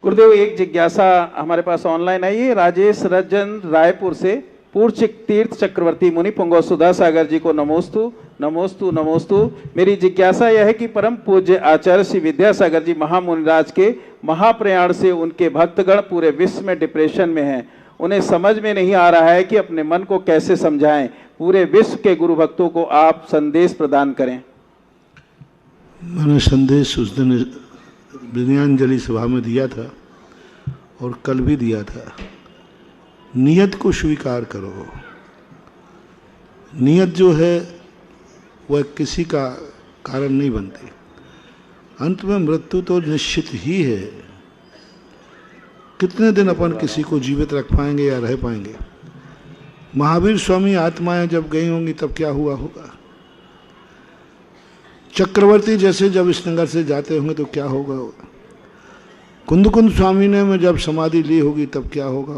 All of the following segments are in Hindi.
गुरुदेव, एक जिज्ञासा हमारे पास ऑनलाइन आई है। राजेश रंजन रायपुर से पूर्ण तीर्थ चक्रवर्ती मुनि पुंगव सुधा सागर जी को नमोस्तु नमोस्तु नमोस्तु। मेरी जिज्ञासा यह है कि परम पूज्य आचार्य श्री विद्यासागर जी महामुनिराज के महाप्रयाण से उनके भक्तगण पूरे विश्व में डिप्रेशन में हैं। उन्हें समझ में नहीं आ रहा है कि अपने मन को कैसे समझाएं। पूरे विश्व के गुरु भक्तों को आप संदेश प्रदान करें। मैंने संदेश उस दिन विनयांजलि सभा में दिया था और कल भी दिया था। नियत को स्वीकार करो। नियत जो है वह किसी का कारण नहीं बनती। अंत में मृत्यु तो निश्चित ही है। कितने दिन अपन किसी को जीवित रख पाएंगे या रह पाएंगे। महावीर स्वामी आत्माएं जब गई होंगी तब क्या हुआ होगा। चक्रवर्ती जैसे जब इस नगर से जाते होंगे तो क्या होगा। कुंद स्वामी ने जब समाधि ली होगी तब क्या होगा।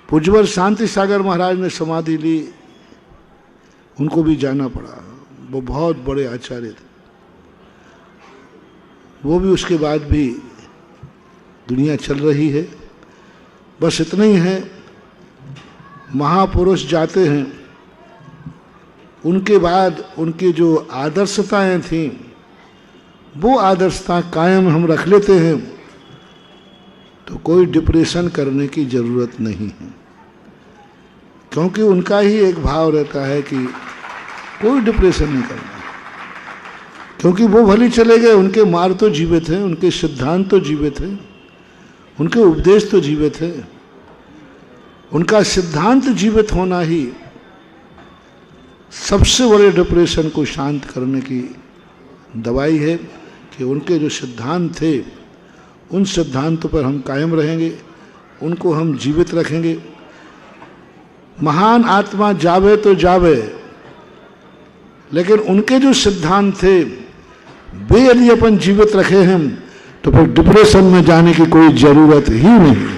पूज्यवर शांति सागर महाराज ने समाधि ली, उनको भी जाना पड़ा। वो बहुत बड़े आचार्य थे। वो भी उसके बाद भी दुनिया चल रही है। बस इतना ही है, महापुरुष जाते हैं, उनके बाद उनकी जो आदर्शताएं थीं वो आदर्शता कायम हम रख लेते हैं तो कोई डिप्रेशन करने की ज़रूरत नहीं है। क्योंकि उनका ही एक भाव रहता है कि कोई डिप्रेशन नहीं करना। क्योंकि वो भले चले गए, उनके मार्ग तो जीवित हैं, उनके सिद्धांत तो जीवित हैं, उनके उपदेश तो जीवित है। उनका सिद्धांत जीवित होना ही सबसे बड़े डिप्रेशन को शांत करने की दवाई है कि उनके जो सिद्धांत थे उन सिद्धांतों पर हम कायम रहेंगे, उनको हम जीवित रखेंगे। महान आत्मा जावे तो जावे, लेकिन उनके जो सिद्धांत थे वे यदि अपन जीवित रखे हैं तो फिर डिप्रेशन में जाने की कोई जरूरत ही नहीं।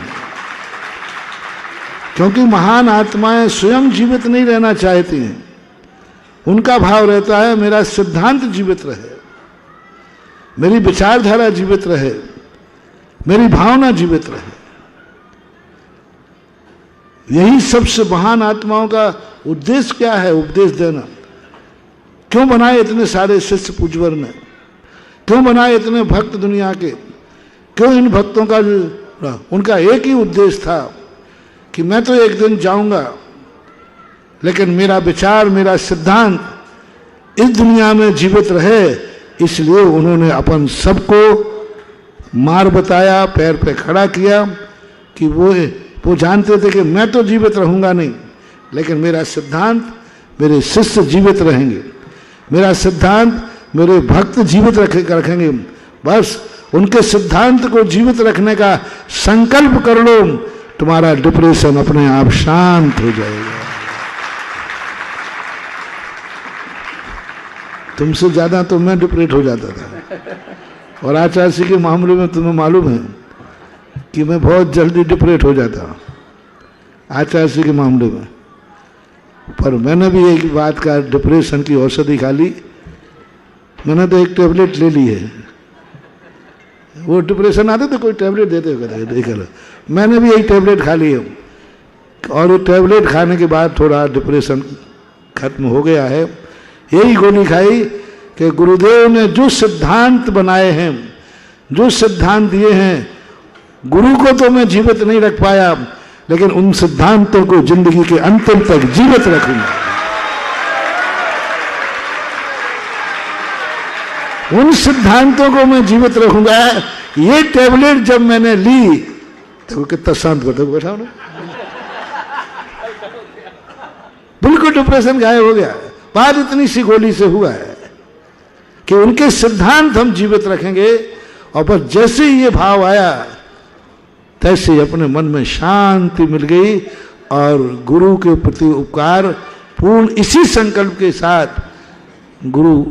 क्योंकि महान आत्माएं स्वयं जीवित नहीं रहना चाहती हैं। उनका भाव रहता है मेरा सिद्धांत जीवित रहे, मेरी विचारधारा जीवित रहे, मेरी भावना जीवित रहे। यही सबसे महान आत्माओं का उद्देश्य क्या है, उपदेश देना। क्यों बनाए इतने सारे शिष्य पूज्यवर ने, क्यों बनाए इतने भक्त दुनिया के। क्यों इन भक्तों का उनका एक ही उद्देश्य था कि मैं तो एक दिन जाऊंगा, लेकिन मेरा विचार, मेरा सिद्धांत इस दुनिया में जीवित रहे। इसलिए उन्होंने अपन सबको मार बताया, पैर पे खड़ा किया कि वो जानते थे कि मैं तो जीवित रहूंगा नहीं, लेकिन मेरा सिद्धांत, मेरे शिष्य जीवित रहेंगे, मेरा सिद्धांत मेरे भक्त जीवित रखेंगे। बस उनके सिद्धांत को जीवित रखने का संकल्प कर लो, तुम्हारा डिप्रेशन अपने आप शांत हो जाएगा। तुमसे ज्यादा तो मैं डिप्रेट हो जाता था। और आचार्य जी के मामले में तुम्हें मालूम है कि मैं बहुत जल्दी डिप्रेट हो जाता हूँ आचार्य जी के मामले में। पर मैंने भी एक बात का, डिप्रेशन की औषधि खा ली। मैंने तो एक टैबलेट ले ली है। वो डिप्रेशन आते तो कोई टैबलेट देते हो, मैंने भी एक टैबलेट खा ली है। और वो टैबलेट खाने के बाद थोड़ा डिप्रेशन खत्म हो गया है। यही गोली खाई कि गुरुदेव ने जो सिद्धांत बनाए हैं, जो सिद्धांत दिए हैं, गुरु को तो मैं जीवित नहीं रख पाया, लेकिन उन सिद्धांतों को जिंदगी के अंतिम तक जीवित रखूंगा। उन सिद्धांतों को मैं जीवित रखूंगा। ये टैबलेट जब मैंने ली तो कितना शांत बैठा ना, बिल्कुल डिप्रेशन गायब हो गया। बात इतनी सी गोली से हुआ है कि उनके सिद्धांत हम जीवित रखेंगे। और बस जैसे ही ये भाव आया तैसे ही अपने मन में शांति मिल गई। और गुरु के प्रति उपकार पूर्ण इसी संकल्प के साथ गुरु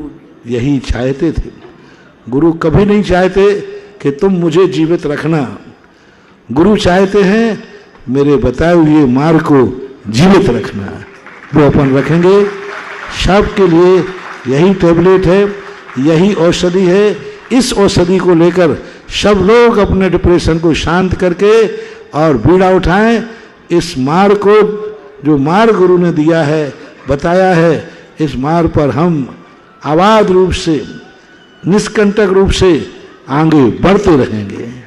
यही चाहते थे। गुरु कभी नहीं चाहते कि तुम मुझे जीवित रखना। गुरु चाहते हैं मेरे बताए हुए मार्ग को जीवित रखना। वो अपन रखेंगे। सबके लिए यही टैबलेट है, यही औषधि है। इस औषधि को लेकर सब लोग अपने डिप्रेशन को शांत करके और बीड़ा उठाएं। इस मार्ग को, जो मार्ग गुरु ने दिया है, बताया है, इस मार्ग पर हम आबाद रूप से, निष्कंटक रूप से आगे बढ़ते रहेंगे।